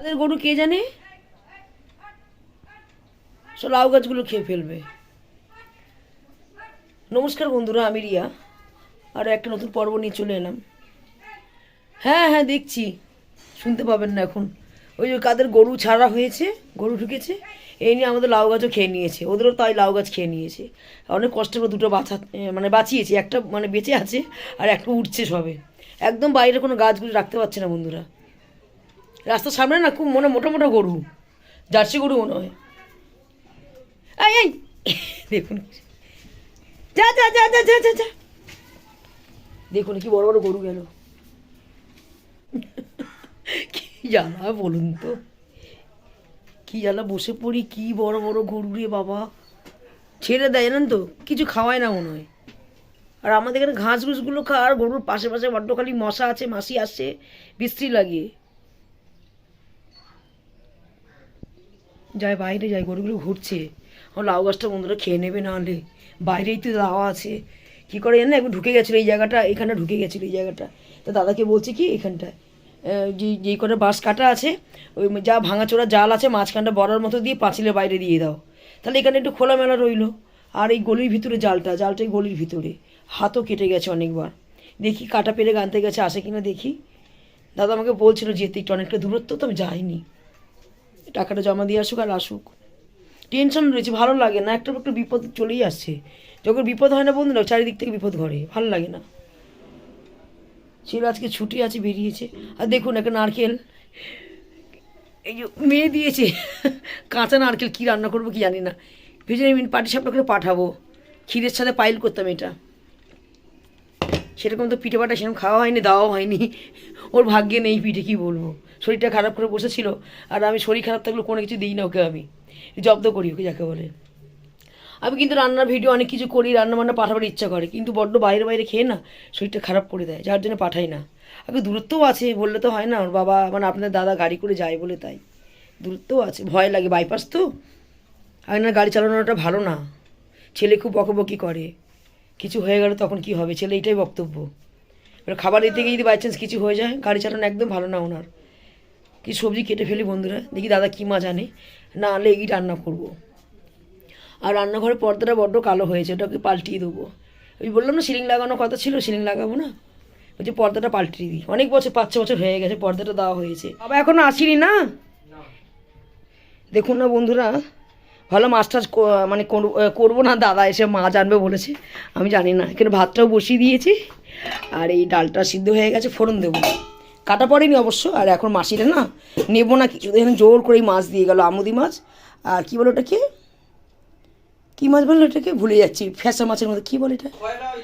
তাদের গরু কে জানে, সব লাউ গাছগুলো খেয়ে ফেলবে। নমস্কার বন্ধুরা, আমি রিয়া, আরও একটা নতুন পর্ব নিয়ে চলে এলাম। হ্যাঁ হ্যাঁ দেখছি, শুনতে পাবেন না এখন। ওই যে কাদের গরু ছাড়া হয়েছে, গরু ঢুকেছে, এই নিয়ে আমাদের লাউ গাছও খেয়ে নিয়েছে, ওদেরও তাই লাউ গাছ খেয়ে নিয়েছে। অনেক কষ্ট করে দুটো বাঁচিয়েছি, একটা বেঁচে আছে আর একটা উঠছে সবে। একদম বাইরে কোনো গাছগুলো রাখতে পারছে না বন্ধুরা। রাস্তার সামনে না খুব মোটা মোটা গরু, জার্সি গরু মনে হয়। এই এই দেখুন, যা যা যা যা যা যা যা, দেখুন কি বড় বড় গরু গেল। কি জ্বালা বলুন তো, কি জ্বালা, বসে পড়ি, কি বড় বড় গরু রে বাবা। ছেড়ে দেয় জানেন তো, কিছু খাওয়ায় না মনে হয়। আর আমাদের এখানে ঘাস ঘুসগুলো আর গরুর পাশে পাশে বড্ড খালি মশা আছে, মাসি আসছে বিশ্রী লাগিয়ে যায়। বাইরে যায়, গরুগুলো ঘুরছে। আমার লাউ গাছটা বন্ধুরা খেয়ে নেবে, না হলে বাইরেই তো দাওয়া আছে। কী করে জানেন, একবার ঢুকে গেছিলো এই জায়গাটা, এখানে ঢুকে গেছিলো এই জায়গাটা। তা দাদাকে বলছে কি, এখানটায় যেই করে বাঁশ কাটা আছে, ওই যা ভাঙাচোরা জাল আছে মাঝখানটা বড়ার মতো দিয়ে পাঁচিলের বাইরে দিয়ে দাও, তাহলে এখানে একটু খোলামেলা রইলো। আর এই গলির ভিতরে জালটাই গলির ভিতরে, হাতও কেটে গেছে অনেকবার। দেখি কাটা পেরে গানতে গেছে, আসে কিনা দেখি। দাদা আমাকে বলছিল যেতে, একটু অনেকটা দূরত্ব তো, আমি যাইনি। টাকাটা জমা দিয়ে আসুক আর আসুক। টেনশন রয়েছে, ভালো লাগে না, একটা একটু বিপদ চলেই আসছে। যখন বিপদ হয় না বন্ধুরা, চারিদিক থেকে বিপদ ঘরে, ভালো লাগে না। ছেলে আজকে ছুটি আছে, বেরিয়েছে। আর দেখুন একটা নারকেল, এই যে মেয়ে দিয়েছে কাঁচা নারকেল, কী রান্না করবো কি জানি না। ভেজে পাটি সাপটা করে পাঠাবো, ক্ষীরের সাথে পাইল করতাম এটা। সেরকম তো পিঠে পাটা সেরকম খাওয়া হয়নি, দেওয়াও হয়নি। ওর ভাগ্যে নেই পিঠে, কী বলবো। শরীরটা খারাপ করে বসেছিল, আর আমি শরীর খারাপ থাকলে কোনো কিছু দিই না ওকে, আমি জব্দ করি ওকে যাকে বলে। আমি কিন্তু রান্নার ভিডিও অনেক কিছু করি, রান্না বান্না পাঠাবার ইচ্ছা করে, কিন্তু বড্ড বাইরে বাইরে খেয়ে না শরীরটা খারাপ করে দেয়, যার জন্য পাঠাই না। আগে দূরত্বও আছে, বললে তো হয় না। ওর বাবা আপনাদের দাদা গাড়ি করে যায় বলে, তাই দূরত্বও আছে, ভয় লাগে, বাইপাস তো। আর না, গাড়ি চালানোটা ভালো না। ছেলে খুব বকবকি করে, কিছু হয়ে গেলে তখন কি হবে, ছেলে এটাই বক্তব্য। এবার খাবার দিতে গিয়ে যদি বাই চান্স কিছু হয়ে যায়, গাড়ি চালানো একদম ভালো না ওনার। কি সবজি কেটে ফেলি বন্ধুরা, দেখি দাদা কী মাছ আনে, না আনলে এই রান্না করবো। আর রান্নাঘরের পর্দাটা বড্ড কালো হয়েছে, ওটাকে পাল্টিয়ে দেবো। ওই বললাম না সিলিং লাগানোর কথা ছিল, সিলিং লাগাবো না, ওই যে পর্দাটা পাল্টিয়ে দিই। অনেক বছর, 5-6 বছর হয়ে গেছে পর্দাটা দেওয়া হয়েছে। বাবা এখনও আসিনি না, দেখুন না বন্ধুরা। ভালো মাছ টাছ করবো না, দাদা এসে মাছ আনবে বলেছে, আমি জানি না। এখানে ভাতটাও বসিয়ে দিয়েছি, আর এই ডালটা সিদ্ধ হয়ে গেছে, ফোড়ন দেবো। কাটা পড়েনি অবশ্য। আর এখন মাসিরা না নেবো না কিছু, এখানে জোর করেই মাছ দিয়ে গেল, আমুদি মাছ। আর কী বলো ওটাকে, কী মাছ বললো এটাকে, ভুলে যাচ্ছি, ফ্যাসা মাছের মধ্যে কী বলে এটা,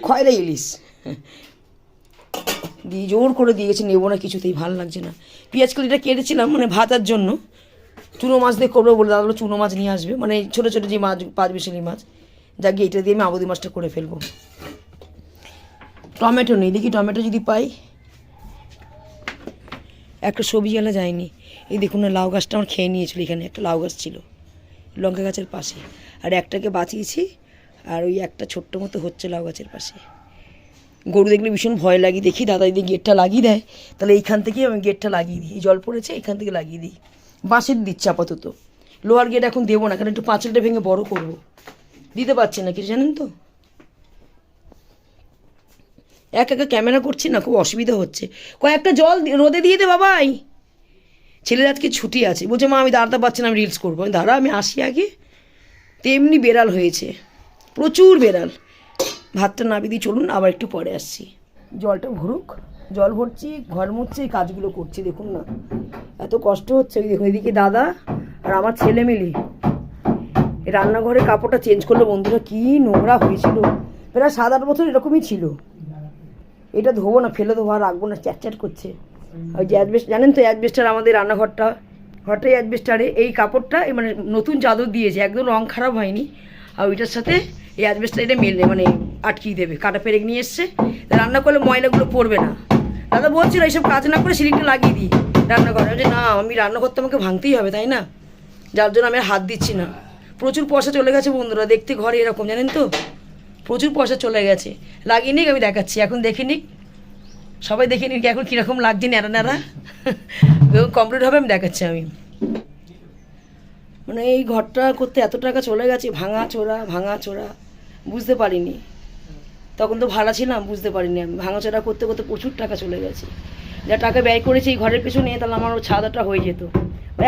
খয়রা ইলিশ দিয়ে জোর করে দিয়ে গেছে, নেবো না কিছুতেই, ভালো লাগছে না। পেঁয়াজ কলিটা কেটেছিলাম ভাতার জন্য, চুনো মাছ দিয়ে করবো বলে, দাদা চুনো মাছ নিয়ে আসবে, ছোটো ছোটো যে মাছ, 5 বিশালি মাছ, যা গিয়ে এটা দিয়ে আমি আমুদি মাছটা করে ফেলবো। টমেটো নেই, দেখি টমেটো যদি পাই। একটা সবজিওয়ালা যায়নি। এই দেখুন না, লাউ গাছটা আমার খেয়ে নিয়েছিল, এখানে একটা লাউ গাছ ছিল লঙ্কা গাছের পাশে, আর একটাকে বাঁচিয়েছি, আর ওই একটা ছোট্ট মতো হচ্ছে লাউ গাছের পাশে। গরু দেখলে ভীষণ ভয় লাগে, দেখি দাদা যদি গেটটা লাগিয়ে দেয়, তাহলে এইখান থেকে আমি গেটটা লাগিয়ে দিই। জল পড়েছে, এখান থেকে লাগিয়ে দিই। বাঁশের দিচ্ছে আপাতত, লোহার গেট এখন দেবো না, কারণ একটু পাঁচিলটা ভেঙে বড় করবো, দিতে পারছি না কিছু, জানেন তো। একা ক্যামেরা করছি না, খুব অসুবিধা হচ্ছে। কয়েকটা জল রোদে দিয়ে দে বাবাই। ছেলের আজকে ছুটি আছে, বলছে মা আমি দাঁড়াতে পারছি না, আমি রিলস করবো। দাঁড়া আমি আসি আগে। তেমনি বেড়াল হয়েছে, প্রচুর বেড়াল। ভাতটা নামিয়ে দিয়ে চলুন, আবার একটু পরে আসছি। জলটা ভরুক, জল ভরছি, ঘর মুছছি, এই কাজগুলো করছি। দেখুন না এত কষ্ট হচ্ছে। দেখুন এদিকে দাদা আর আমার ছেলে মিলে রান্নাঘরে কাপড়টা চেঞ্জ করলো বন্ধুরা, কী নোংরা হয়েছিল। প্রায় 7-8 বছর এরকমই ছিল। এটা ধোবো না, ফেলে দেবো, আর রাখবো না, চ্যাট করছে। ওই যে অ্যাজবেস্টার, জানেন তো অ্যাজবেস্টার, আমাদের ঘরটাই অ্যাজবেস্টারে। এই কাপড়টা নতুন চাদর দিয়েছে, একদম রং খারাপ হয়নি। আর ওইটার সাথে এই অ্যাজবেস্টার এটা মেলে আটকিয়ে দেবে, কাটা পেরেক নিয়ে এসছে। রান্না করলে ময়লাগুলো পড়বে না। দাদা বলছিল এইসব কাজ না করে সিলিংটা লাগিয়ে দিই রান্নাঘরে। যে না, আমি রান্না করতে আমাকে ভাঙতেই হবে, তাই না, যার জন্য আমি হাত দিচ্ছি না। প্রচুর পয়সা চলে গেছে বন্ধুরা, দেখতে ঘরে এরকম, জানেন তো, প্রচুর পয়সা চলে গেছে। লাগিয়ে নিক, আমি দেখাচ্ছি, এখন দেখে নিক। সবাই দেখে নিন এখন কীরকম লাগছে ন্যাড়া ন্যাড়া। কমপ্লিট হবে আমি দেখাচ্ছি আমি। মানে এই ঘরটা করতে এত টাকা চলে গেছে, ভাঙা চোরা বুঝতে পারিনি। তখন তো ভাড়া ছিলাম, বুঝতে পারিনি আমি। ভাঙাচোরা করতে করতে প্রচুর টাকা চলে গেছে। যা টাকা ব্যয় করেছি এই ঘরের পেছনে, তাহলে আমার ছাদাটা হয়ে যেত।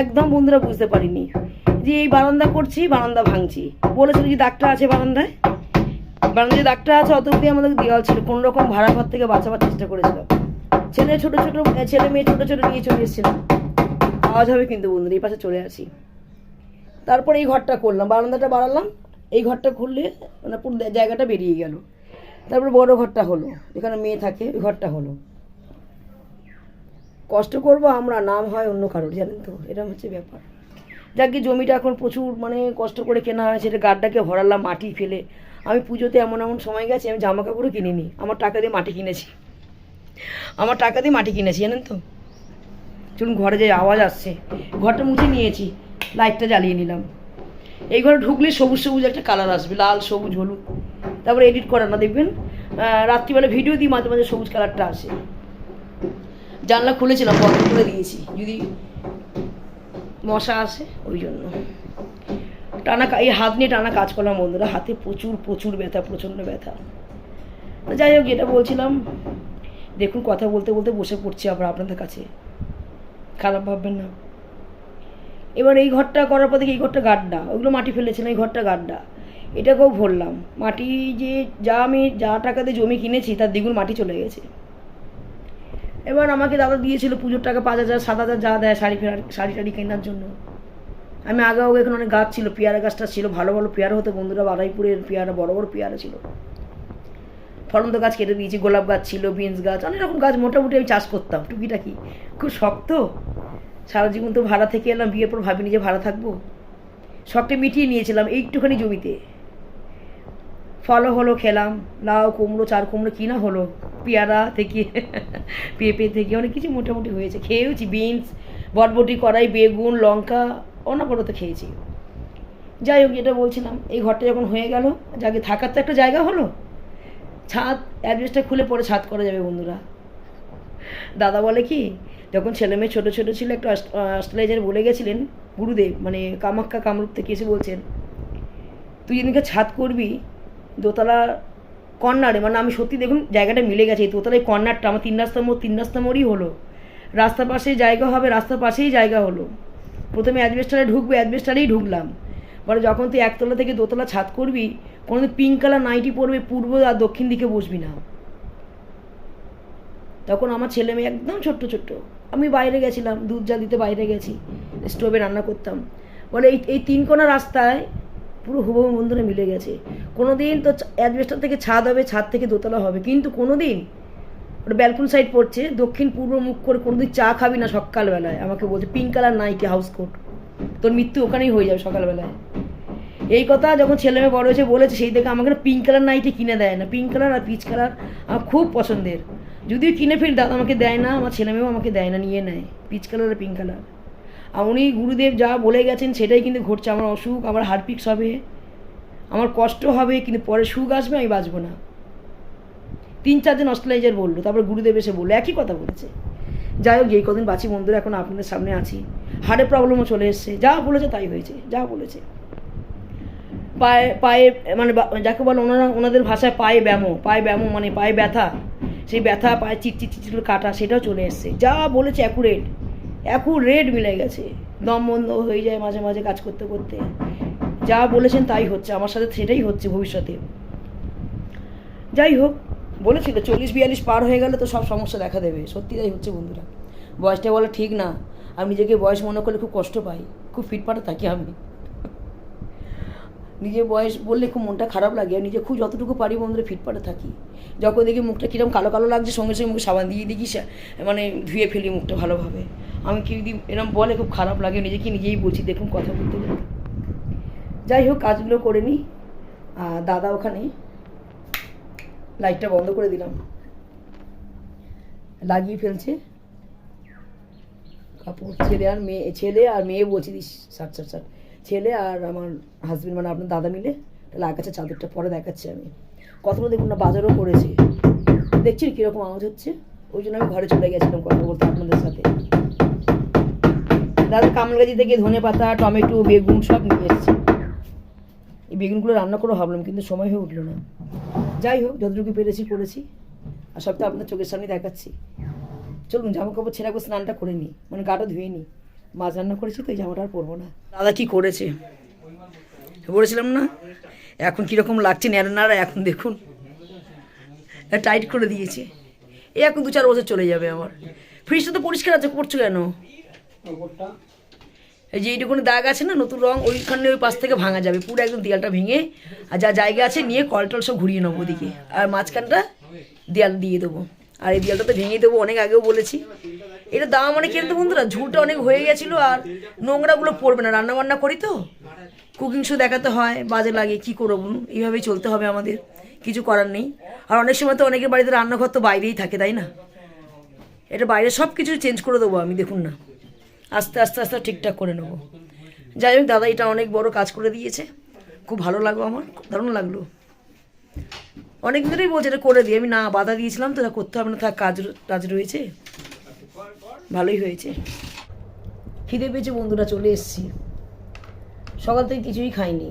একদম বন্ধুরা বুঝতে পারিনি যে এই বারান্দা করছি, বারান্দা ভাঙছি। বলেছিল যে দাগটা আছে বারান্দায়, বারান্দায় যে দাগটা আছে অত অব্দি আমাদের দেওয়াল ছিল। কোনো রকম ভাড়া ঘর থেকে বাঁচাবার চেষ্টা করেছিলাম। ছেলে ছোট মেয়ে ছোট নিয়ে চলে এসেছিলাম। আওয়াজ হবে কিন্তু বন্ধুরা, এই পাশে চলে আসি। তারপরে এই ঘরটা করলাম, বারান্দাটা বাড়ালাম। এই ঘরটা খুললে মানে পুরো জায়গাটা বেরিয়ে গেল। তারপরে বড় ঘরটা হলো, এখানে মেয়ে থাকে, ওই ঘরটা হলো। কষ্ট করবো আমরা, নাম হয় অন্য কারোর, জানেন তো, এরকম হচ্ছে ব্যাপার। যাকে জমিটা এখন প্রচুর মানে কষ্ট করে কেনা হয়েছে, এটা গাড্ডাকে ভরালাম মাটি ফেলে। আমি পুজোতে এমন সময় গেছে, আমি জামা কাপড়ও কিনিনি, আমার টাকা দিয়ে মাটি কিনেছি। জানেন তো। চলুন ঘরে যে আওয়াজ আসছে, ঘরটা মুছে নিয়েছি, লাইটটা জ্বালিয়ে নিলাম। এই ঘরে ঢুকলে সবুজ একটা কালার আসবে, লাল সবুজ হলুদ। তারপরে এডিট করা না, দেখবেন রাত্রিবেলা ভিডিও দিই, মাঝে মাঝে সবুজ কালারটা আসে। জানলা খুলেছিলাম, বন্ধ করে দিয়েছি, যদি মশা আসে ওই জন্য। এই হাত নিয়ে টানা কাজ করলাম বন্ধুরা, হাতে প্রচুর ব্যথা, প্রচণ্ড ব্যথা। যাই হোক, যেটা বলছিলাম, দেখুন কথা বলতে বলতে বসে পড়ছি আবার আপনাদের কাছে, খারাপ ভাববেন না। এবার এই ঘরটা করার পর দেখি এই ঘরটা গাড্ডা, ওইগুলো মাটি ফেলেছিলাম, এই ঘরটা গাড্ডা। এটাকেও ভরলাম মাটি। আমি যা টাকা দিয়ে জমি কিনেছি তার দ্বিগুণ মাটি চলে গেছে। এবার আমাকে দাদা দিয়েছিল পুজোর টাকা 5,000 7,000 যা দেয় শাড়ি টাড়ি কেনার জন্য। আমি আগেও এখানে অনেক গাছ ছিল, পেয়ারা গাছটা ছিল, ভালো পেয়ারা হতো বন্ধুরা, বারাইপুরের পেয়ারা, বড় পেয়ারা ছিল। ফলন্ত গাছ কেটে দিয়েছি, গোলাপ গাছ ছিল, বিনস গাছ, অনেক রকম গাছ মোটামুটি আমি চাষ করতাম টুকিটাকি। খুব শক্ত, সারা জীবন তো ভাড়া থেকে এলাম, বিয়ের পর ভাবিনি যে ভাড়া থাকবো। শখটা মিটিয়ে নিয়েছিলাম এইটুখানি জমিতে। ফলও হলো, খেলাম, লাউ কুমড়ো, 4 কুমড়ো কিনা হলো, পেয়ারা থেকে পেঁপে থেকে অনেক কিছু মোটামুটি হয়েছে, খেয়েওছি। বিনস, বটবটি, কড়াই, বেগুন, লঙ্কা অনবরত খেয়েছি। যাই হোক, যেটা বলছিলাম, এই ঘরটা যখন হয়ে গেল, যাকে থাকার তো একটা জায়গা হলো, ছাদ অ্যাডভেস্টটা খুলে পরে ছাদ করা যাবে বন্ধুরা। দাদা বলে কি, যখন ছেলে মেয়ে ছোটো ছিল, একটা অস্ট্রেলাইজার বলে গেছিলেন গুরুদেব, মানে কামাখ্যা কামরূপ থেকে এসে বলছেন, তুই যেদিনকে ছাদ করবি দোতলা কর্নারে, মানে আমি সত্যি দেখুন জায়গাটা মিলে গেছে, এই দোতলায় কর্নারটা আমার 3 রাস্তা মোড়ই হলো, রাস্তার পাশে জায়গা হবে, রাস্তার পাশেই জায়গা হলো। প্রথমে অ্যাডভেস্টারে ঢুকবে, অ্যাডভেস্টারেই ঢুকলাম। বলে যখন তুই একতলা থেকে দোতলা ছাদ করবি, কোনোদিন পিঙ্ক কালার নাইটি পরবে, পূর্ব আর দক্ষিণ দিকে বসবি না। তখন আমার ছেলে মেয়ে একদম ছোট্ট, আমি বাইরে গেছিলাম, দুধ যা দিতে বাইরে গেছি, স্টোভে রান্না করতাম। বলে এই 3 কোণা রাস্তায় পুরো হুবহু বন্ধুরা মিলে গেছে। কোনো দিন তো অ্যাডভেস্টার থেকে ছাদ হবে, ছাদ থেকে দোতলা হবে, কিন্তু কোনো দিন ওটা ব্যালকনি সাইড পড়ছে, দক্ষিণ পূর্ব মুখ করে কোনোদিন চা খাবি না সকালবেলায়। আমাকে বলছে pink colour nightie house coat, তোর মৃত্যু ওখানেই হয়ে যাবে সকালবেলায়। এই কথা যখন ছেলে মেয়ে বড় হয়েছে বলেছে, সেই থেকে আমাকে পিঙ্ক কালার নাইটি কিনে দেয় না। পিঙ্ক কালার আর পিচ কালার আমার খুব পছন্দের, যদিও কিনে ফেলি, দাদা আমাকে দেয় না, আমার ছেলে মেয়েও আমাকে দেয় না, নিয়ে নেয় পিচ কালার আর পিঙ্ক কালার। আর উনি গুরুদেব যা বলে গেছেন সেটাই কিন্তু ঘটছে। আমার অসুখ, আমার হারপিক্স হবে, আমার কষ্ট হবে, কিন্তু পরে সুখ আসবে, আমি বাঁচবো না। 3-4 দিন অস্ট্রেলাইজার বললো, তারপর গুরুদেব এসে বললো, একই কথা বলেছে। যাই হোক, যেই কদিন বাঁচি বন্ধুরা এখন আপনাদের সামনে আছি। হার্টের প্রবলেমও চলে এসছে, যা বলেছে তাই হয়েছে, যা বলেছে। পায়ে মানে যাকে বলে ওনাদের ভাষায় পায়ে ব্যামো মানে পায়ে ব্যথা, সেই ব্যথা, পায়ে চিটচিট কাটা, সেটাও চলে এসছে। যা বলেছে অ্যাকুরেট মিলে গেছে। দম বন্ধ হয়ে যায় মাঝে মাঝে কাজ করতে করতে। যা বলেছেন তাই হচ্ছে আমার সাথে, সেটাই হচ্ছে ভবিষ্যতে। যাই হোক, বলেছিল 40-42 পার হয়ে গেলে তো সব সমস্যা দেখা দেবে, সত্যি তাই হচ্ছে বন্ধুরা। বয়সটা বলা ঠিক না, আমি নিজেকে বয়স মনে করলে খুব কষ্ট পাই, খুব ফিটফাটে থাকি আমি। নিজে বয়স বললে খুব মনটা খারাপ লাগে, আর নিজে খুব যতটুকু পারি বন্ধুরা ফিটফাটে থাকি। যখন দেখি মুখটা কীরকম কালো লাগছে, সঙ্গে সঙ্গে মুখে সাবান দিয়ে দেখি মানে ধুয়ে ফেলি মুখটা ভালোভাবে। আমি কি যদি এরকম বলে খুব খারাপ লাগে, নিজেই বলছি দেখুন কথা বলতে বলতে। যাই হোক, কাজগুলো করে নিই। দাদা ওখানে, লাইটটা বন্ধ করে দিলাম, লাগিয়ে ফেলছে কাপড়। ছেলে আর মেয়ে বলছি দিস ষাট ছেলে আর আমার হাজবেন্ড মানে আপনার দাদা মিলে লাগাচ্ছে চাদরটা, পরে দেখাচ্ছি আমি। কতগুলো দেখুন না, বাজারও করেছে, দেখছেন কীরকম আওয়াজ হচ্ছে, ওই জন্য আমি ঘরে চলে গেছিলাম কথা বলতে আপনাদের সাথে। দাদা কামলগাছি থেকে ধনে পাতা, টমেটো, বেগুন সব নিয়ে এসেছি। এই বেগুনগুলো রান্না করে ভাবলাম, কিন্তু সময় হয়ে উঠলো না। যাই হোক, যতটুকু পেরেছি করেছি, আর সব তো আপনার চোখের সামনে দেখাচ্ছি। চলুন জামা কাপড় ছেড়ে একবার স্নানটা করে নিই, মানে গাটা ধুয়ে নিই। মাছ রান্না করেছি তো এই জামাটা আর পরবো না। দাদা কি করেছে বলেছিলাম না, এখন কীরকম লাগছে ন্যাড়া, এখন দেখুন টাইট করে দিয়েছে। এই এখন 2-4 বছর চলে যাবে আমার। ফ্রিজটা তো পরিষ্কার আছে, করছো কেন? এই যে এইটুকুনি দাগ আছে না, নতুন রং, ওইখানে ওই পাশ থেকে ভাঙা যাবে পুরো, একদম দেয়ালটা ভেঙে আর যা জায়গা আছে নিয়ে কলটল সব ঘুরিয়ে নেবো ওদিকে, আর মাঝখানটা দেয়াল দিয়ে দেবো। আর এই দেয়ালটা তো ভেঙে দেবো, অনেক আগেও বলেছি। এটা দাম অনেক কিনতে বন্ধুরা, ঝুলটা অনেক হয়ে গেছিলো, আর নোংরাগুলো পড়বে না। রান্না বান্না করি তো, কুকিং শো দেখাতে হয়, বাজে লাগে, কী করবো বলুন, এইভাবেই চলতে হবে আমাদের, কিছু করার নেই। আর অনেক সময় তো অনেকের বাড়িতে রান্নাঘর তো বাইরেই থাকে, তাই না? এটা বাইরে সব কিছু চেঞ্জ করে দেবো আমি, দেখুন না, আস্তে আস্তে আস্তে ঠিকঠাক করে নেবো। যাই হোক, দাদা এটা অনেক বড় কাজ করে দিয়েছে, খুব ভালো লাগলো আমার, দারুণ লাগলো। অনেক ধরেই বলছে এটা করে দিই, আমি না বাধা দিয়েছিলাম তো, এটা করতে হবে না, থাক, কাজ রয়েছে, ভালোই হয়েছে। খিদে পেয়েছে বন্ধুরা, চলে এসেছি। সকাল থেকে কিছুই খাইনি।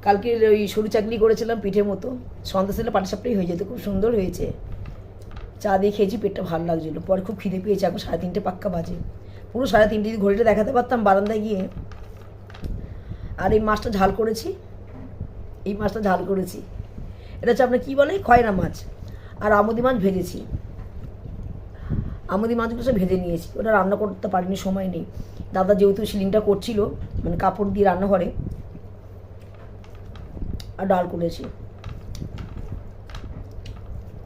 কালকে ওই সরু চাকলি করেছিলাম পিঠে মতো, সন্ধ্যা সেলে পাটিসাপটাই হয়ে যেত, খুব সুন্দর হয়েছে। চা দিয়ে খেয়েছি, পেটটা ভালো লাগছিলো। পরে খুব খিদে পেয়েছে, এখন 3:30 পাক্কা বাজে, পুরো 3:30 যদি ঘড়িটা দেখাতে পারতাম বারান্দায় গিয়ে। আর এই মাছটা ঝাল করেছি, এটা হচ্ছে আপনার কী বলে, খয়রা মাছ, আর আমুদি মাছ ভেজেছি। আমুদি মাছগুলো সব ভেজে নিয়েছি, ওটা রান্না করতে পারিনি, সময় নেই। দাদা যেহেতু সিলিংটা করছিল, মানে কাপড় দিয়ে রান্নাঘরে, আর ডাল করেছি।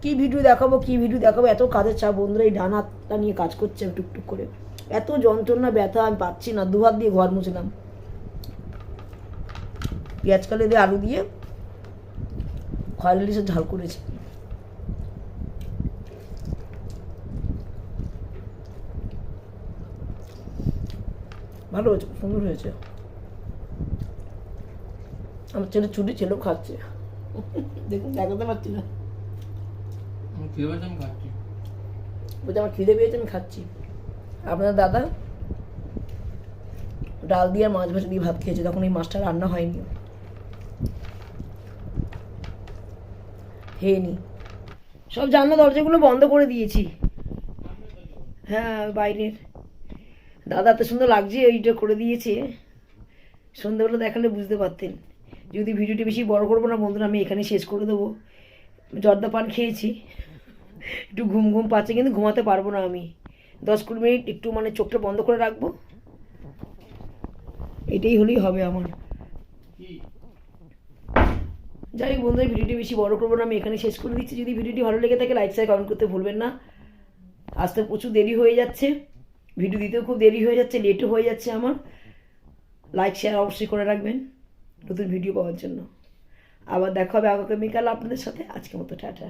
কী ভিডিও দেখাবো, এত কাজের চাপ বন্ধুরা। এই ডান হাতটা নিয়ে কাজ করছে টুকটুক করে, এত যন্ত্রণা, ব্যথা, আমি পাচ্ছি না। 2 হাত দিয়ে ঘর মুছলাম। পেঁয়াজ কালি দিয়ে আলু দিয়ে খয়রা ইলিশের ঝাল করেছি। ভালো হয়েছে, সুন্দর হয়েছে। আমার ছেলে ছুটি ছেলেও খাচ্ছে, দেখুন দেখাতে পারছি না, বলছে আমার খিদে পেয়েছে, আমি খাচ্ছি। আপনার দাদা ডাল দিয়ে মাছ ভাজা দিয়ে ভাত খেয়েছে, তখন এই মাছটা রান্না হয়নি, খেয়ে সব জানলা দরজাগুলো বন্ধ করে দিয়েছি। হ্যাঁ, বাইরের। দাদা এত সুন্দর লাগছে, এইটা করে দিয়েছে। সন্ধ্যাবেলা দেখালে বুঝতে পারতেন। যদি ভিডিওটি বেশি বড় করবো না বন্ধুরা, আমি এখানে শেষ করে দেবো। জর্দা পান খেয়েছি, একটু ঘুম পাচ্ছে, কিন্তু ঘুমাতে পারবো না আমি। 10-20 মিনিট একটু মানে চোখটা বন্ধ করে রাখবো, এটাই হলেই হবে আমার। যাই হোক বন্ধুরা, ভিডিওটি বেশি বড় করবো না, আমি এখানে শেষ করে দিচ্ছি। যদি ভিডিওটি ভালো লেগে থাকে লাইক শেয়ার কমেন্ট করতে ভুলবেন না। আসতে প্রচুর দেরি হয়ে যাচ্ছে, ভিডিও দিতেও খুব দেরি হয়ে যাচ্ছে, লেটও হয়ে যাচ্ছে আমার। লাইক শেয়ার অবশ্যই করে রাখবেন নতুন ভিডিও পাওয়ার জন্য। আবার দেখা হবে আগামীকাল আপনাদের সাথে। আজকের মতো টাটা।